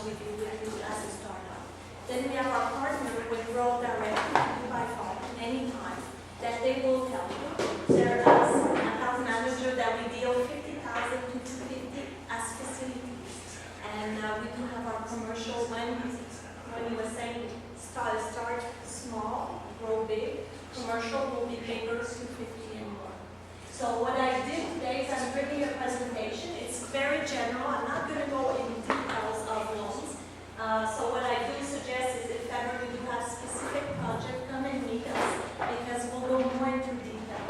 deal with you as a startup. Then we have our partner with Grow directly by phone anytime that they will tell you. They're as an account manager that we deal 50,000 to 250 as facilities. And we do have our commercial when you were saying start small, grow big. Commercial will be bigger, 250 and more. So what I did today is I'm bringing a presentation. It's very general. I'm not going to go into details of loans. So what I do suggest is if ever we do have specific project, come and meet us because we'll go more into detail.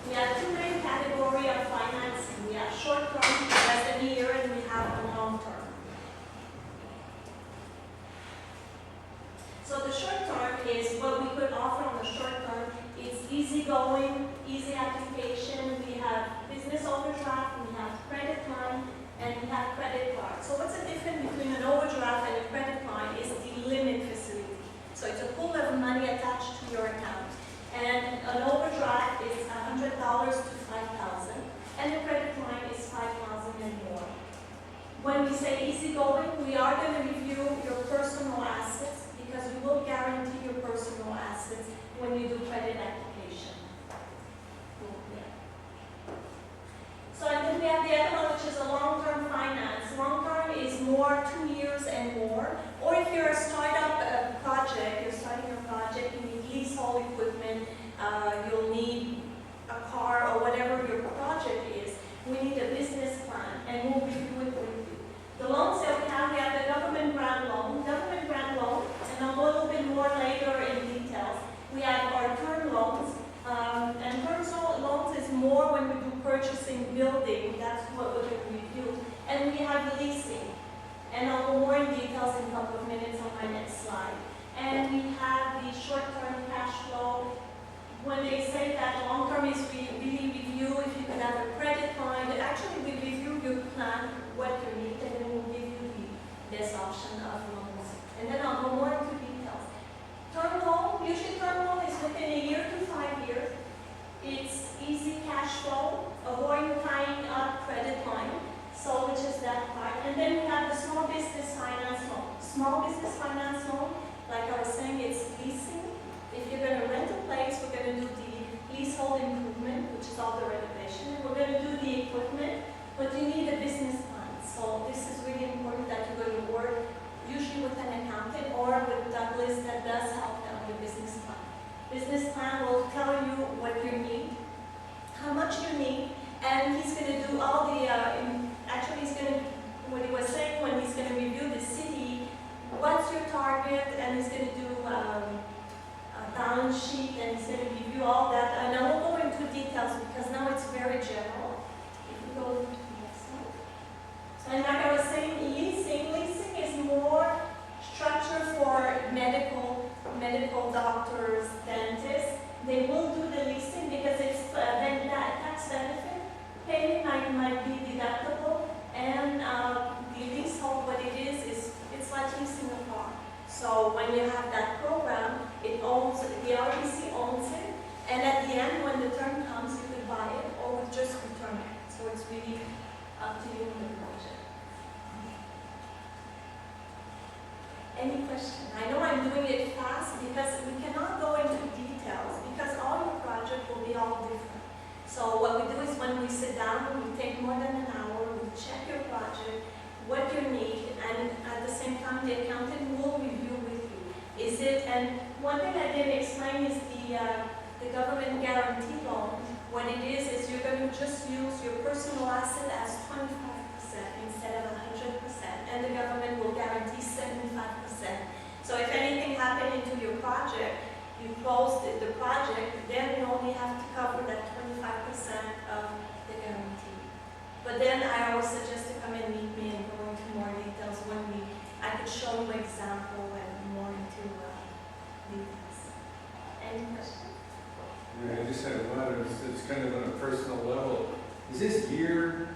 We have two main categories of financing. We have short-term, less than a year, and we have long-term. So the short-term is what we could offer on the short-term. It's easy-going, easy application. We have business overdraft, we have credit line, and we have credit card. So what's the difference between an overdraft and a credit line is the limit facility. So it's a pool of money attached to your account. And an overdraft is $100 to $5,000, and a credit line is $5,000 and more. When we say easygoing, we are going to review your personal assets because we will guarantee your personal assets when you do credit application. So and then we have the other one, which is a long-term finance. Long-term is more 2 years and more. Or if you're a startup project, you're starting a project, you need leasehold equipment, you'll need a car or whatever your project is. We need a business plan, and we'll review it with you. The loans that we have the government grant loan, and a little bit more later in details. We have our term loans. And personal loans is more when we do purchasing, building, that's what we're going to review. And we have leasing. And I'll go more in details in a couple of minutes on my next slide. And we have the short-term cash flow. When they say that long-term is we really review if you could have a credit line. Actually, we review your plan, what you need, and then we'll give you the best option of loans. And then I'll go more into details. Term loan, usually term loan is within a year to 5 years. It's easy cash flow, avoid tying up credit line, so which is that part. And then we have the small business finance loan. Small business finance loan, like I was saying, it's leasing. If you're going to rent a place, we're going to do the leasehold improvement, which is all the renovation. And we're going to do the equipment, but you need a business plan. So this is really important that you're going to work usually with an accountant or with Douglas that does help them with business plan. Business plan will tell you what you need, how much you need, and he's going to do all the, actually he's going to, what he was saying when he's going to review the city, what's your target, and he's going to do a balance sheet, and he's going to review all that. And I won't go into details because now it's very general. If you go to the next slide. And like I was saying, leasing is more structured for medical doctors, dentists. They will do the leasing because it's then that tax benefit payment might be deductible, and the leasehold, what it is it's like leasing a car. So when you have that program, it owns, the RBC owns it, and at the end, when the term comes, you could buy it or just return it. So it's really up to you in the project. Any question? I know I'm doing it fast because we cannot go into details because all your project will be all different. So what we do is when we sit down, we take more than an hour, we check your project, what you need, and at the same time the accountant will review with you. Is it, and one thing I didn't explain is the government guarantee loan. What it is you're going to just use your personal asset as 25% instead of 100%, and the government will guarantee 75%. So if anything happened into your project, you closed the project, then you only have to cover that 25% of the guarantee. But then I always suggest to come and meet me and go into more details when I could show you example and more into details. Any questions? Yeah, I just had one. It's kind of on a personal level. Is this geared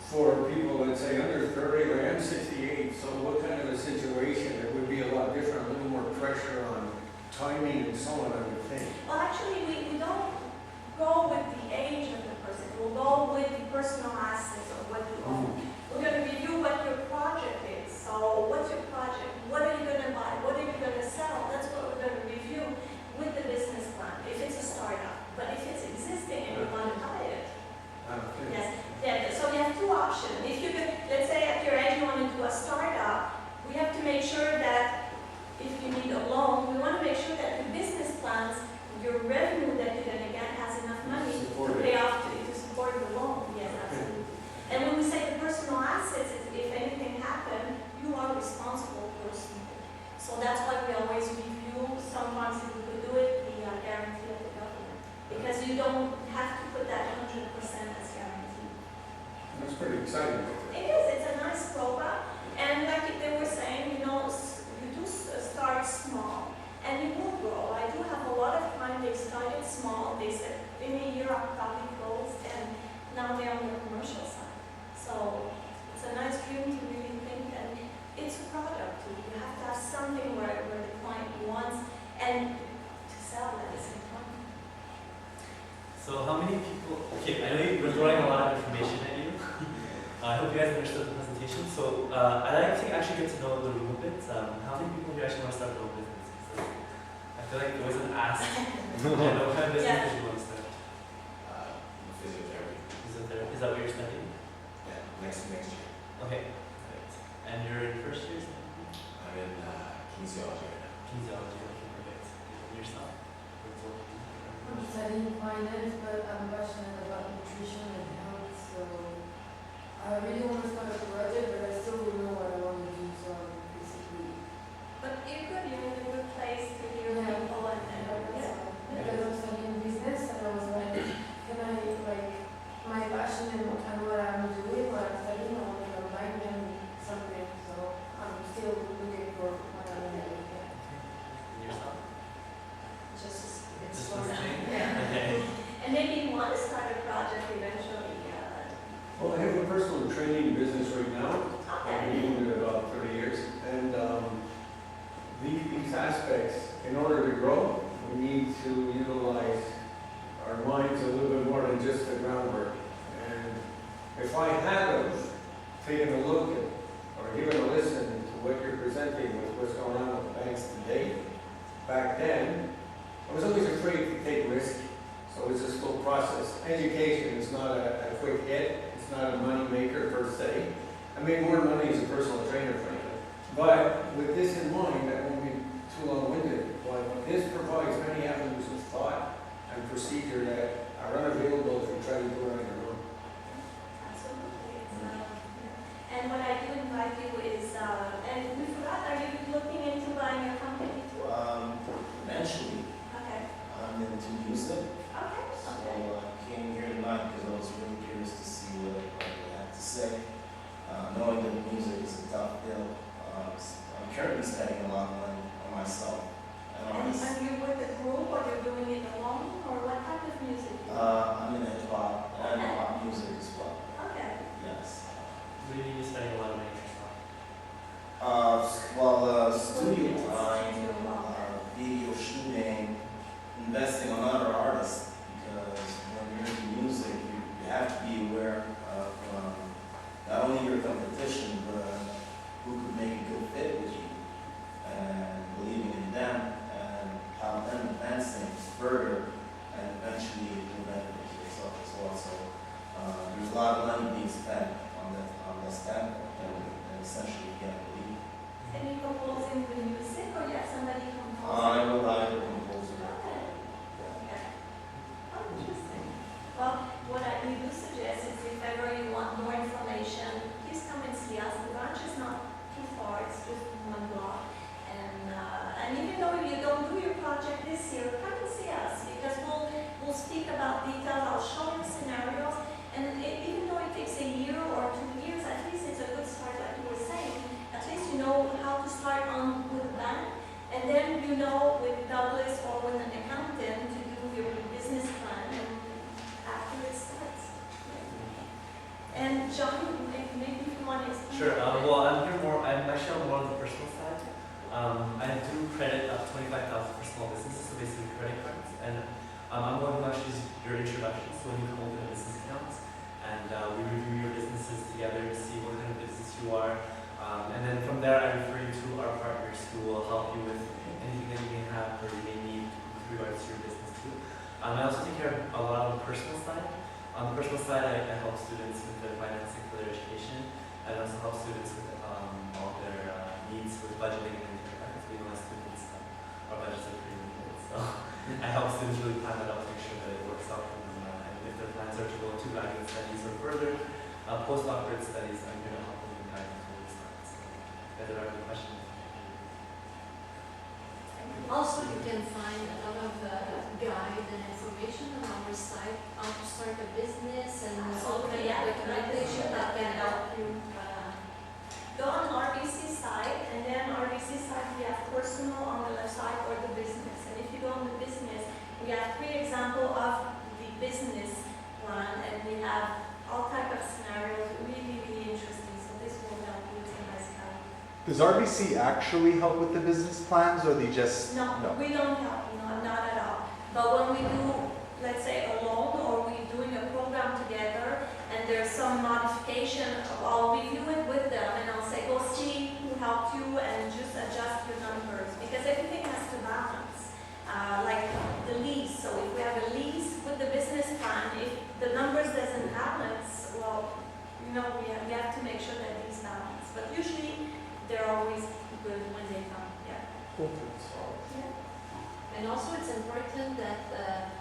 for people that say under 30 or I'm 68, so what kind of a situation? It would be a lot different, a little more pressure on timing and so on, I would think. Well, actually, we don't go with the age of the person. We'll go with the personal assets of what you own. We're going to review what your project is. So what's the presentation. So I'd like to actually get to know the room a bit. How many people here actually want to start their own business? So I feel like it wasn't asked. What kind of business did you want to start? Physiotherapy. Is that what you're studying? Yeah, next year. Okay. Perfect. And you're in first year? I'm in kinesiology right now. Kinesiology. Okay, perfect. And yourself? I'm studying finance, but I'm passionate about nutrition and health, so I really want to start a project, but I still don't know what I want to do, so I'm basically... But you're good, you're in a good place to hear Yeah. people and Because I'm studying business, and I was like, can I, like, my passion and what I'm doing, what I'm studying, I want to combine them with something, so I'm still looking for what I want to do. And yourself? just Just slow down. listening? Yeah. Okay. And maybe you want to start a project eventually. Well, I have a personal training business right now. I've Okay. been doing it about 30 years. And these aspects, in order to grow, we need to utilize our minds a little bit more than just the groundwork. And if I hadn't taken a look at or given a listen to what you're presenting with what's going on with the banks today, back then, I was always afraid to take risk. So it's a slow process. Education is not a quick hit. It's not a money maker per se. I made more money as a personal trainer, frankly. But with this in mind, I won't be too long-winded. But this provides many avenues of thought and procedure that are unavailable if you try to do it on your own. Absolutely. And what I do invite you is, and we forgot, are you looking into buying a company too? Eventually, Okay. I'm into music, Okay. so Okay. I came here tonight because I was really curious to see what everybody had to say. Knowing that music is a tough deal, I'm currently spending a lot of money on myself and And artists. are you with a group or you're doing it alone or what type of music? I'm in hip hop and pop music as well. Okay. Yes. What do you mean you're spending a lot of money on yourself? Studio time, video shooting, investing on other artists, because when you're into music, you have to be aware of not only your competition, but who could make a good fit with you, and believing in them, and how them advancing further, and eventually you benefit yourself as well. So there's a lot of money being spent on that standpoint, and essentially you can't believe. And you composing the music or you have somebody composing? I'm a writer, composer. Okay. Yeah. Okay. Oh, interesting. Well, what we do suggest is if ever you want more information, please come and see us. The branch is not too far, it's just one block. And even though you don't do your project this year, come and see us because we'll speak about details, I'll show you scenarios. And even though it takes a year or 2 years, at least it's a good start, like you were saying. At least you know how to start on with a bank, and then you know with Douglas or with an accountant to do your business plan, and after it starts. And John, maybe you want to explain. Sure. Well, I'm actually on more on the personal side. I do credit up 25,000 for small businesses, so basically credit cards. And I'm going to actually use your introduction, so when you come open a business account, and we review your businesses together to see what kind of business you are. And then from there, I refer you to our partners who will help you with anything that you may have or you may need with regards to your business too. I also take care of a lot on the personal side. On the personal side, I help students with their financing for their education. I also help students with all their needs with budgeting and anything like that. Because we know as students, our budgets are pretty limited. So I help students really plan that out to make sure that it works out for them. And if their plans are to go to graduate studies or further, postdoctorate studies, I'm going to help them in guidance for these starts. So if there are any questions. Also, you can find a lot of guide and information on our site, how to start a business and all kind of documentation that can help you. Go on RBC site, and then RBC site we have personal on the left side or the business. And if you go on the business, we have 3 examples of the business one, and we have all type of scenarios, really, really interesting. So this will help you to nice guide. Does RBC actually help with the business plans, or they just No, we don't help, not at all. But when we do, let's say, a loan or we're doing a program together and there's some modification, I'll review it important that,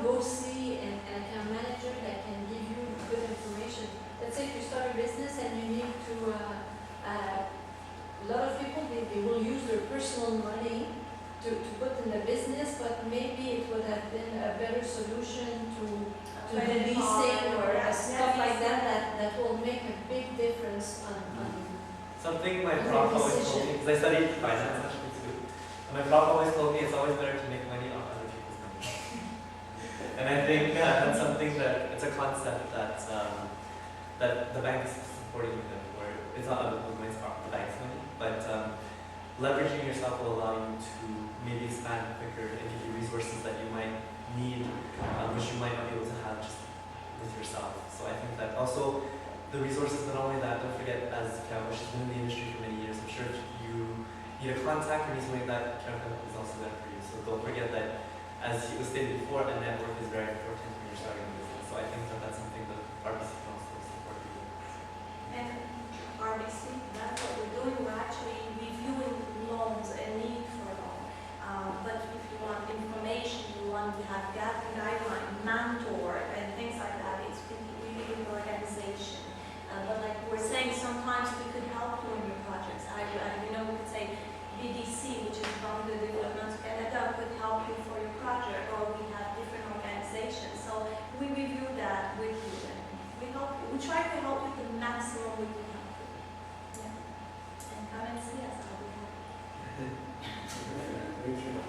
go see an account manager that can give you good information. Let's say if you start a business and you need to, a lot of people, they will use their personal money to put in the business, but maybe it would have been a better solution to do leasing or stuff like that will make a big difference on Something my prof always told me, because I studied finance actually too, and my prof always told me it's always better to make money off other people's money. And I think that's something that, it's a concept that that the bank is supporting them, where it's not other people's money, it's the bank's money, but leveraging yourself will allow you to maybe expand quicker and give you resources that you might need, which you might not be able to have just with yourself. So I think that also the resources, not only that, don't forget, as Carole, she's been in the industry for many years, I'm sure if you need a contact or need something like that, Carole is also there for you. So don't forget that, as it was stated before, a network is very important when you're starting a business. So I think that that's something that RBC can also support you with. And RBC, that's what we're doing. We're actually reviewing loans and need for loan. But if you want information, you want to have guideline, mentor, and things like that, it's really an organization. But like we're saying, sometimes we could help you in your projects. We could say BDC, which is from the Development Canada, could help you for your project, or we have different organizations. So we review that with you, and we help you. We try to help you the maximum we can help you. Yeah. And come and see us. I'll be happy. Thank you.